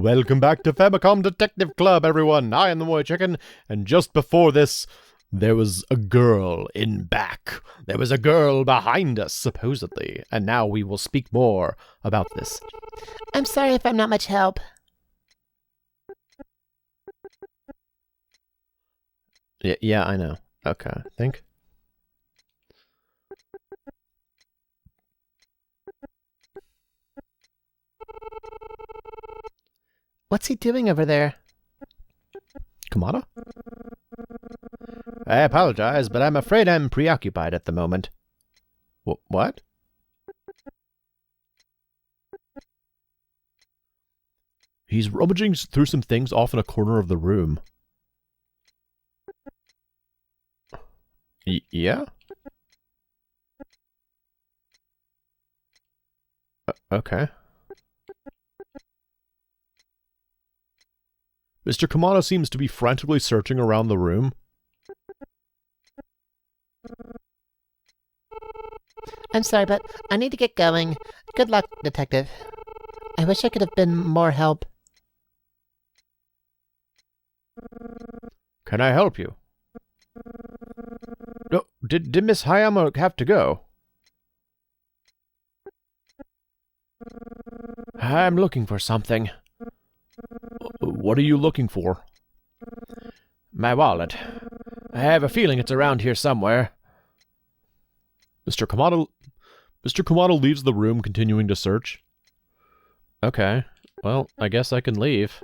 Welcome back to Famicom Detective Club, everyone. I am the MoeChicken, and just before this, there was a girl in back. There was a girl behind us, supposedly, and now we will speak more about this. I'm sorry if I'm not much help. Yeah, I know. Okay, think. What's he doing over there? Kamada? I apologize, but I'm afraid I'm preoccupied at the moment. What? He's rummaging through some things off in a corner of the room. Yeah? Okay. Mr. Kamada seems to be frantically searching around the room. I'm sorry, but I need to get going. Good luck, Detective. I wish I could have been more help. Can I help you? No, did Miss Hayama have to go? I'm looking for something. What are you looking for? My wallet. I have a feeling it's around here somewhere. Mr. Kamada leaves the room, continuing to search. Okay, well, I guess I can leave.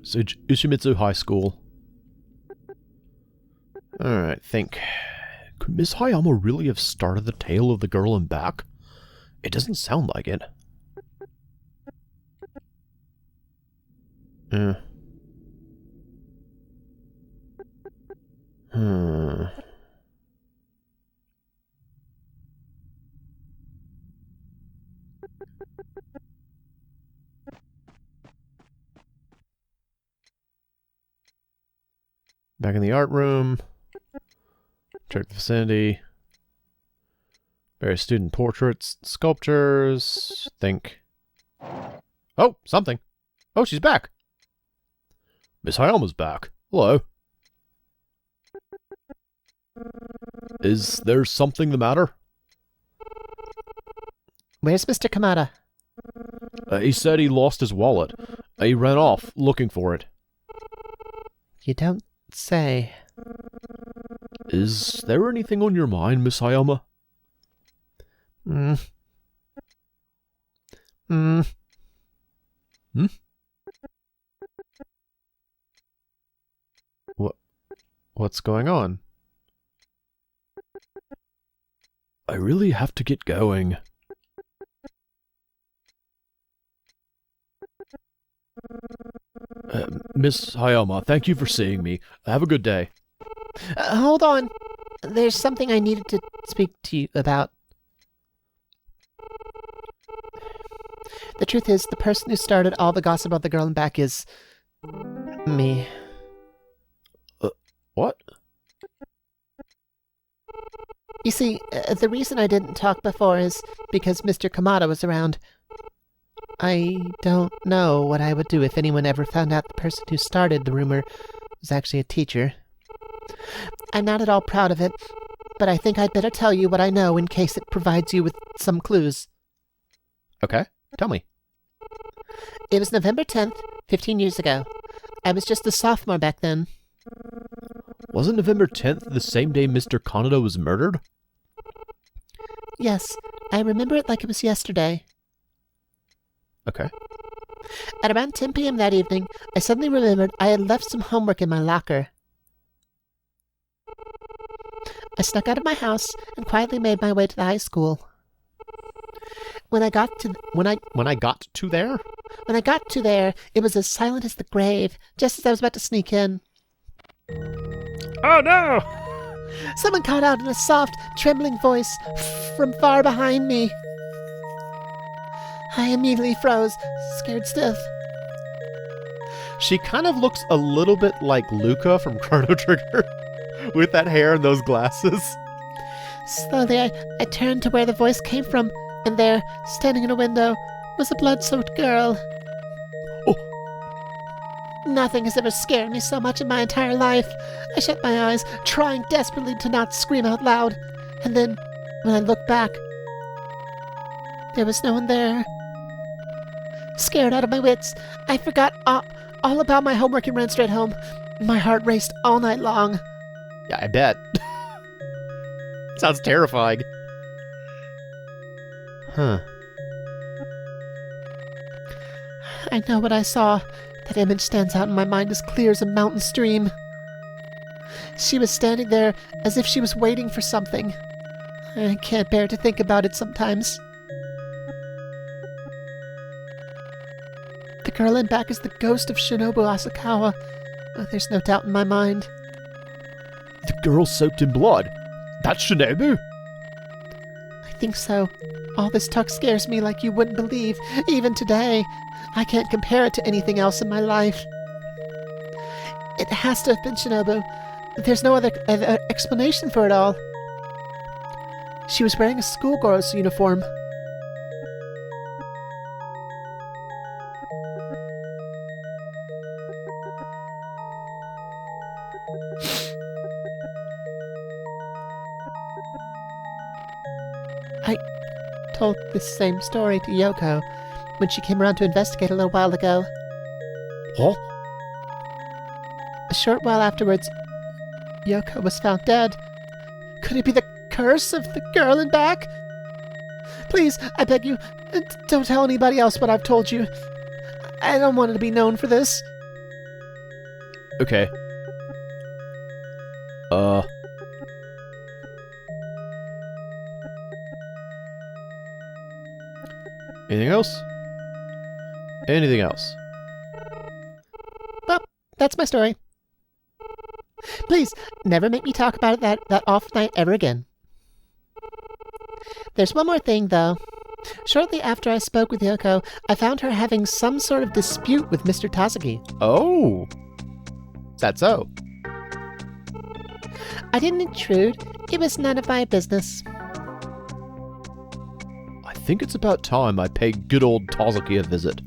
Sage Ishimitsu High School. Alright, think. Could Miss Hayama really have started the tale of the girl in back? It doesn't sound like it. Back in the art room. Check the vicinity. Various student portraits, sculptures. Think. Oh, something. Oh, she's back. Miss Hayama's back. Hello. Is there something the matter? Where's Mr. Kamada? He said he lost his wallet. He ran off looking for it. You don't say. Is there anything on your mind, Miss Hayama? What's going on? I really have to get going. Miss Hayama, thank you for seeing me. Have a good day. Hold on. There's something I needed to speak to you about. The truth is, the person who started all the gossip about the girl in back is... me. What? You see, the reason I didn't talk before is because Mr. Kamada was around. I don't know what I would do if anyone ever found out the person who started the rumor was actually a teacher. I'm not at all proud of it, but I think I'd better tell you what I know in case it provides you with some clues. Okay, tell me. It was November 10th, 15 years ago. I was just a sophomore back then. Wasn't November 10th the same day Mr. Kaneda was murdered? Yes, I remember it like it was yesterday. Okay. At around 10 p.m. that evening, I suddenly remembered I had left some homework in my locker. I snuck out of my house and quietly made my way to the high school. When I got to there, it was as silent as the grave, just as I was about to sneak in. Oh no! Someone called out in a soft, trembling voice from far behind me. I immediately froze, scared stiff. She kind of looks a little bit like Luca from Chrono Trigger, with that hair and those glasses. Slowly, I turned to where the voice came from, and there, standing in a window, was a blood-soaked girl. Oh. Nothing has ever scared me so much in my entire life. I shut my eyes, trying desperately to not scream out loud. And then, when I looked back, there was no one there. Scared out of my wits, I forgot all about my homework and ran straight home. My heart raced all night long. Yeah, I bet. Sounds terrifying. Huh. I know what I saw. That image stands out in my mind as clear as a mountain stream. She was standing there as if she was waiting for something. I can't bear to think about it sometimes. The girl in back is the ghost of Shinobu Asakawa. There's no doubt in my mind. The girl soaked in blood. That's Shinobu? I think so. All this talk scares me like you wouldn't believe, even today. I can't compare it to anything else in my life. It has to have been Shinobu. There's no other explanation for it all. She was wearing a schoolgirl's uniform. I told this same story to Yoko when she came around to investigate a little while ago. Huh? A short while afterwards, Yoko was found dead. Could it be the curse of the girl in back? Please, I beg you, don't tell anybody else what I've told you. I don't want it to be known for this. Okay. Anything else? Anything else? Well, that's my story. Please, never make me talk about it that awful night ever again. There's one more thing, though. Shortly after I spoke with Yoko, I found her having some sort of dispute with Mr. Tasuki. Oh! Is that so? I didn't intrude. It was none of my business. I think it's about time I pay good old Tasuki a visit.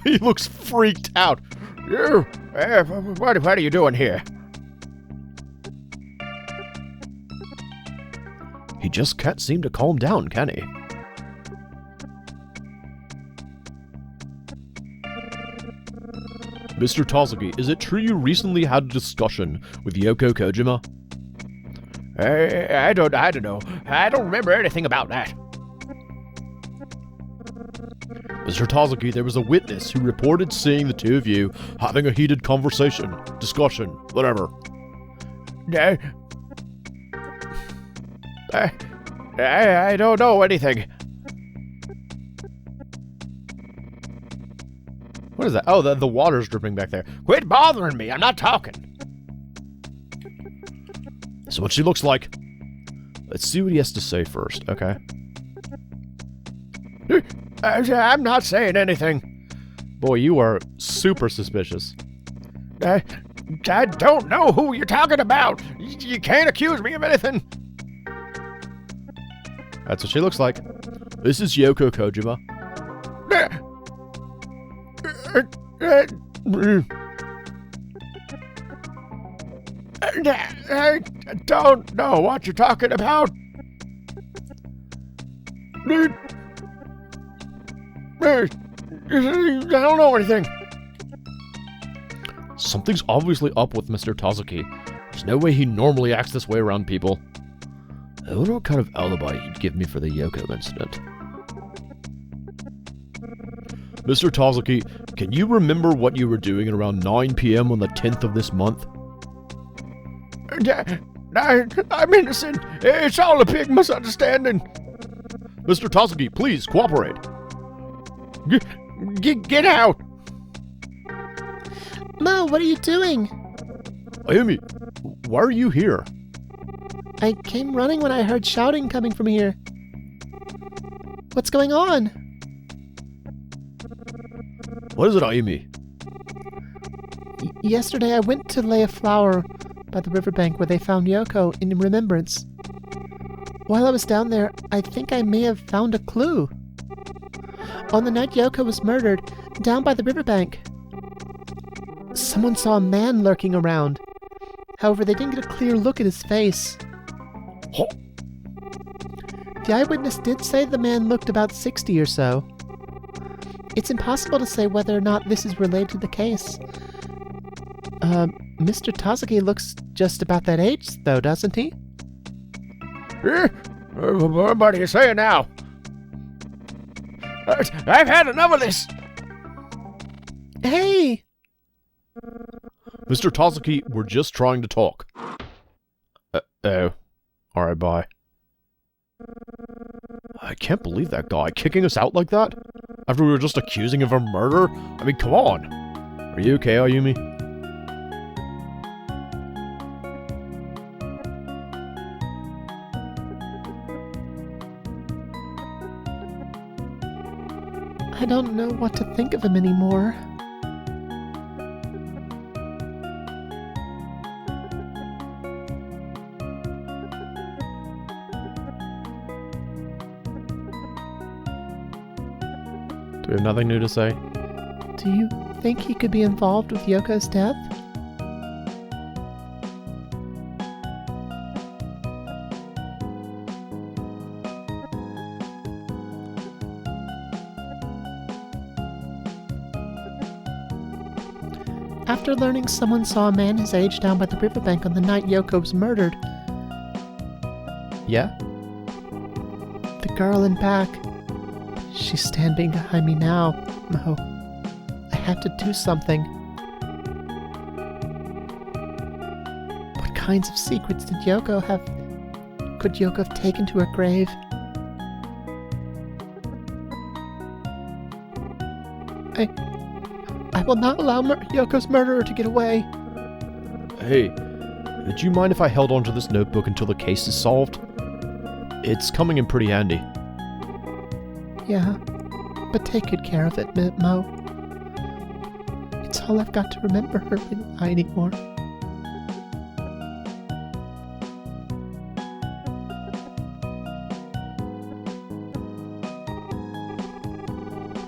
He looks freaked out. You? What are you doing here? He just can't seem to calm down, can he? Mr. Tasuki, is it true you recently had a discussion with Yoko Kojima? I don't know. I don't remember anything about that. Mr. Tasuki, there was a witness who reported seeing the two of you having a heated conversation, discussion, whatever. I don't know anything. What is that? Oh, the water's dripping back there. Quit bothering me, I'm not talking. So what she looks like. Let's see what he has to say first, okay? I'm not saying anything. Boy, you are super suspicious. I don't know who you're talking about. You can't accuse me of anything. That's what she looks like. This is Yoko Kojima. I don't know what you're talking about. I don't know anything. Something's obviously up with Mr. Tasuki. There's no way he normally acts this way around people. I wonder what kind of alibi he'd give me for the Yoko incident. Mr. Tasuki, can you remember what you were doing at around 9 p.m. on the 10th of this month? I'm innocent. It's all a big misunderstanding. Mr. Tasuki, please cooperate. Get out! Mo, what are you doing? Ayumi, why are you here? I came running when I heard shouting coming from here. What's going on? What is it, Ayumi? Yesterday I went to lay a flower by the riverbank where they found Yoko in remembrance. While I was down there, I think I may have found a clue. On the night Yoko was murdered, down by the riverbank, someone saw a man lurking around. However, they didn't get a clear look at his face. Oh. The eyewitness did say the man looked about 60 or so. It's impossible to say whether or not this is related to the case. Mr. Tazaki looks just about that age, though, doesn't he? What are you saying now? I've had enough of this! Hey! Mr. Tazaki, we're just trying to talk. Oh. Alright, bye. I can't believe that guy kicking us out like that? After we were just accusing him of murder? I mean, come on! Are you okay, Ayumi? I don't know what to think of him anymore. Do we have nothing new to say? Do you think he could be involved with Yoko's death? After learning someone saw a man his age down by the riverbank on the night Yoko was murdered. Yeah? The girl in back. She's standing behind me now, Mo. I have to do something. What kinds of secrets did Yoko have? Could Yoko have taken to her grave? I will not allow Yoko's murderer to get away. Hey, would you mind if I held on to this notebook until the case is solved? It's coming in pretty handy. Yeah, but take good care of it, Mo. It's all I've got to remember her anymore.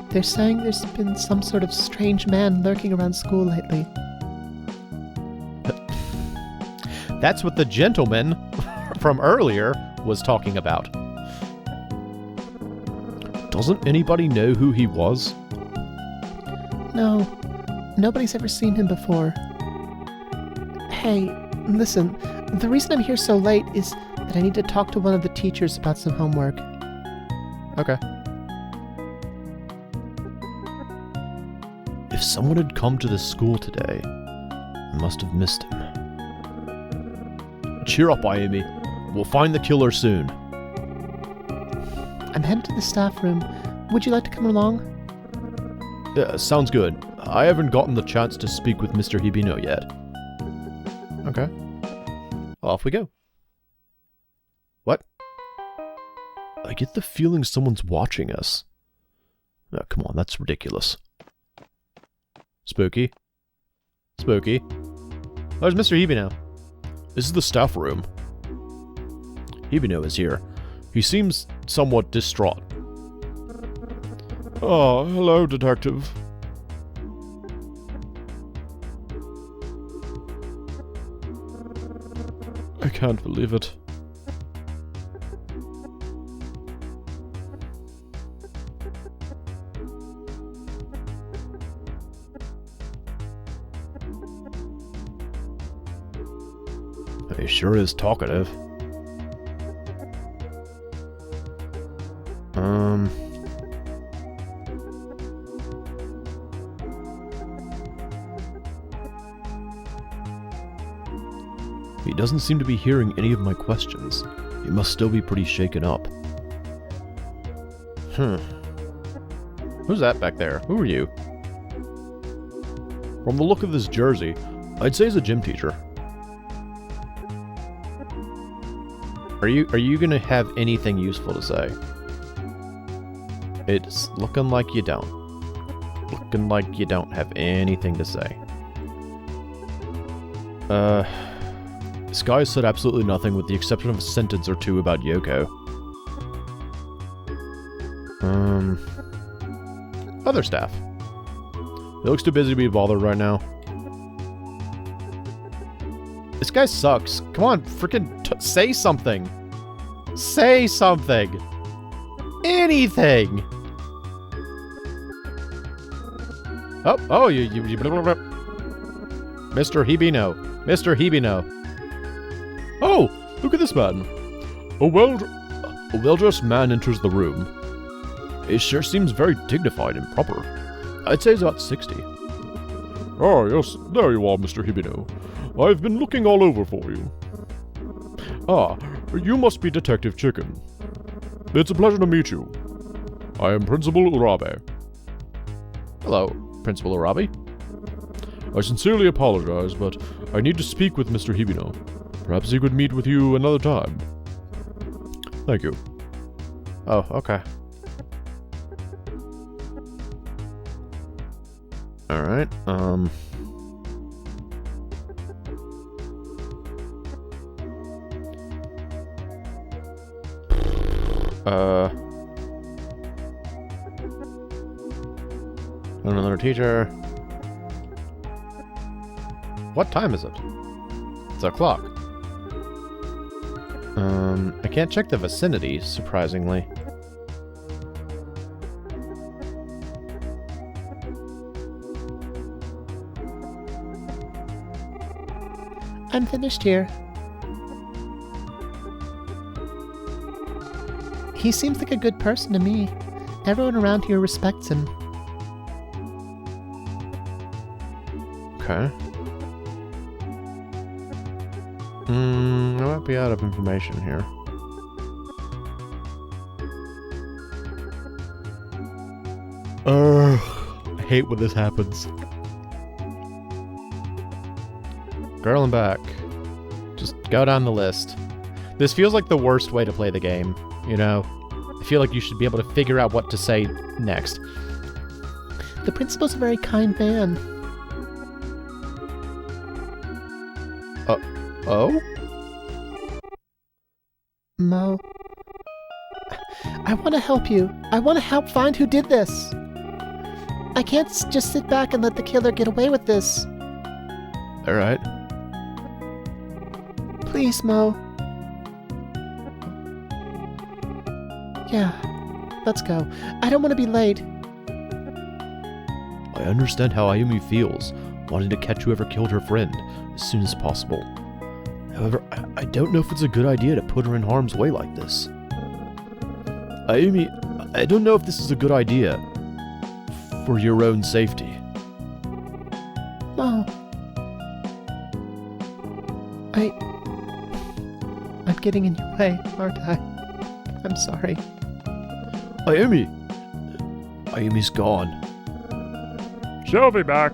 They're saying there's been some sort of strange man lurking around school lately. That's what the gentleman from earlier was talking about. Doesn't anybody know who he was? No, nobody's ever seen him before. Hey, listen, the reason I'm here so late is that I need to talk to one of the teachers about some homework. Okay. If someone had come to this school today, I must have missed him. Cheer up, Ayumi. We'll find the killer soon. I'm headed to the staff room. Would you like to come along? Yeah, sounds good. I haven't gotten the chance to speak with Mr. Hibino yet. Okay. Off we go. What? I get the feeling someone's watching us. Oh, come on, that's ridiculous. Spooky. Spooky. There's Mr. Hibino. This is the staff room. Hibino is here. He seems somewhat distraught. Oh, hello, detective. I can't believe it. He sure is talkative. He doesn't seem to be hearing any of my questions. He must still be pretty shaken up. Who's that back there? Who are you? From the look of this jersey, I'd say he's a gym teacher. Are you gonna have anything useful to say? It's looking like you don't. Looking like you don't have anything to say. This guy said absolutely nothing with the exception of a sentence or two about Yoko. Other staff. He looks too busy to be bothered right now. This guy sucks. Come on, freaking say something. Say something. Anything. Oh, you Mr. Hibino. Mr. Hibino. Oh, look at this man. A well-dressed man enters the room. He sure seems very dignified and proper. I'd say he's about 60. Oh, yes, there you are, Mr. Hibino. I've been looking all over for you. Ah, you must be Detective Chicken. It's a pleasure to meet you. I am Principal Urabe. Hello, Principal Urabe. I sincerely apologize, but I need to speak with Mr. Hibino. Perhaps he could meet with you another time. Thank you. Oh, okay. Alright, another teacher. What time is it? It's o'clock. I can't check the vicinity, surprisingly. I'm finished here. He seems like a good person to me. Everyone around here respects him. Okay. I might be out of information here. I hate when this happens. Girl in back. Just go down the list. This feels like the worst way to play the game, you know? I feel like you should be able to figure out what to say next. The principal's a very kind man. Oh? Mo. I want to help you. I want to help find who did this. I can't just sit back and let the killer get away with this. Alright. Please, Mo. Yeah, let's go. I don't want to be late. I understand how Ayumi feels, wanting to catch whoever killed her friend as soon as possible. However, I don't know if it's a good idea to put her in harm's way like this. Ayumi, I don't know if this is a good idea. For your own safety. Mo. I'm getting in your way, aren't I? I'm sorry. Ayumi! Ayumi's gone. She'll be back.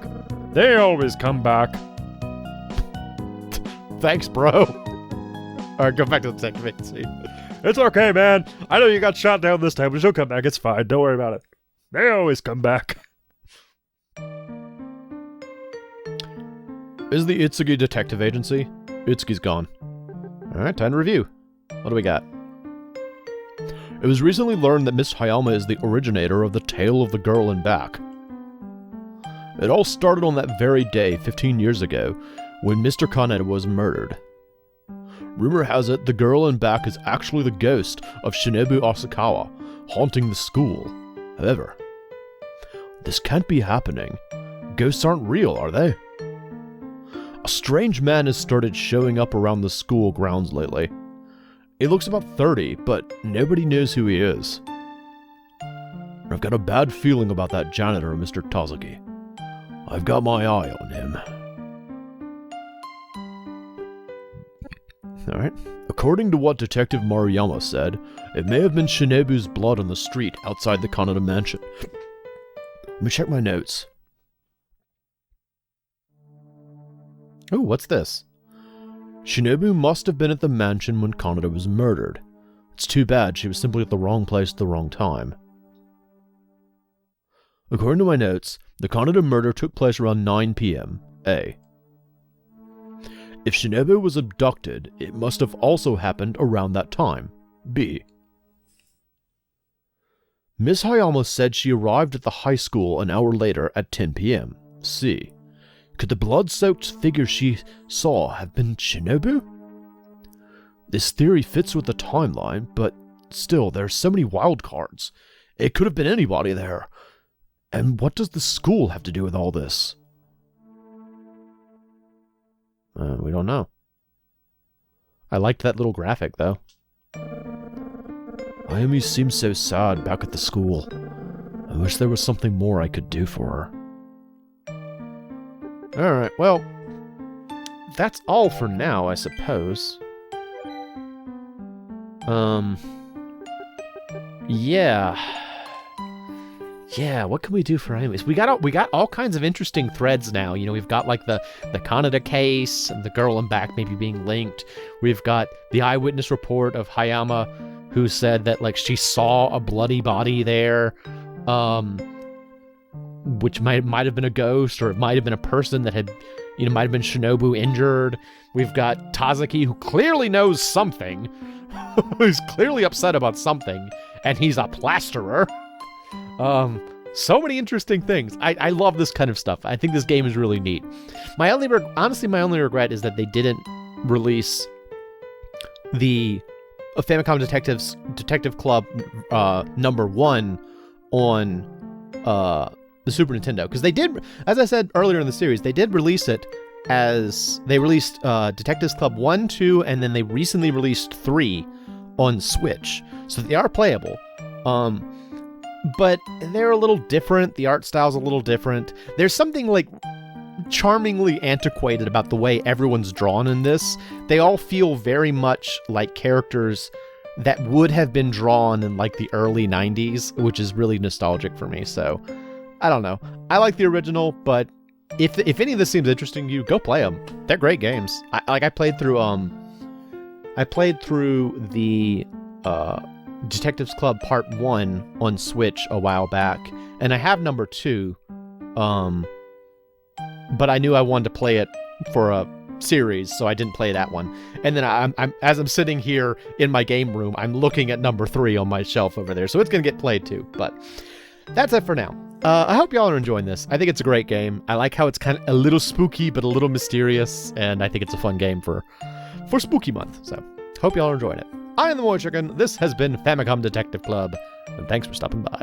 They always come back. Thanks, bro. Alright, go back to the second vacancy. It's okay, man. I know you got shot down this time, but she'll come back. It's fine. Don't worry about it. They always come back. Is the Itsugi Detective Agency? Itsugi's gone. Alright, time to review. What do we got? It was recently learned that Miss Hayama is the originator of the tale of the girl in back. It all started on that very day, 15 years ago, when Mr. Kaneda was murdered. Rumor has it the girl in back is actually the ghost of Shinobu Asakawa, haunting the school. However, this can't be happening. Ghosts aren't real, are they? A strange man has started showing up around the school grounds lately. He looks about 30, but nobody knows who he is. I've got a bad feeling about that janitor, Mr. Tazuki. I've got my eye on him. Alright. According to what Detective Maruyama said, it may have been Shinobu's blood on the street outside the Kaneda mansion. Let me check my notes. Ooh, what's this? Shinobu must have been at the mansion when Kaneda was murdered. It's too bad she was simply at the wrong place at the wrong time. According to my notes, the Kaneda murder took place around 9 p.m. A. If Shinobu was abducted, it must have also happened around that time. B. Miss Hayama said she arrived at the high school an hour later at 10 p.m. C. Could the blood-soaked figure she saw have been Shinobu? This theory fits with the timeline, but still, there are so many wild cards. It could have been anybody there. And what does the school have to do with all this? We don't know. I liked that little graphic, though. Ayumi seems so sad back at the school. I wish there was something more I could do for her. Alright, well, that's all for now, I suppose. Yeah, what can we do for Ayumi? We got all kinds of interesting threads now. You know, we've got like the Kaneda case and the girl in back maybe being linked. We've got the eyewitness report of Hayama who said that like she saw a bloody body there, which might have been a ghost, or it might have been a person that had, you know, might have been Shinobu injured. We've got Tazaki who clearly knows something, who's clearly upset about something, and he's a plasterer. So many interesting things. I love this kind of stuff. I think this game is really neat. My only regret is that they didn't release the Famicom Detective Club number 1 on the Super Nintendo, because they did, as I said earlier in the series, they did release it as they released Detectives Club 1, 2, and then they recently released 3 on Switch, so they are playable. But they're a little different. The art style's a little different. There's something like charmingly antiquated about the way everyone's drawn in this. They all feel very much like characters that would have been drawn in like the early 90s, which is really nostalgic for me. So I don't know. I like the original, but if any of this seems interesting to you, go play them. They're great games. I played through the Detectives Club Part 1 on Switch a while back, and I have number 2, but I knew I wanted to play it for a series, so I didn't play that one. And then as I'm sitting here in my game room, I'm looking at number 3 on my shelf over there, so it's gonna get played too. But that's it for now. I hope y'all are enjoying this. I think it's a great game. I like how it's kind of a little spooky, but a little mysterious, and I think it's a fun game for Spooky Month. So hope y'all are enjoying it. I am the MoeChicken. This has been Famicom Detective Club, and thanks for stopping by.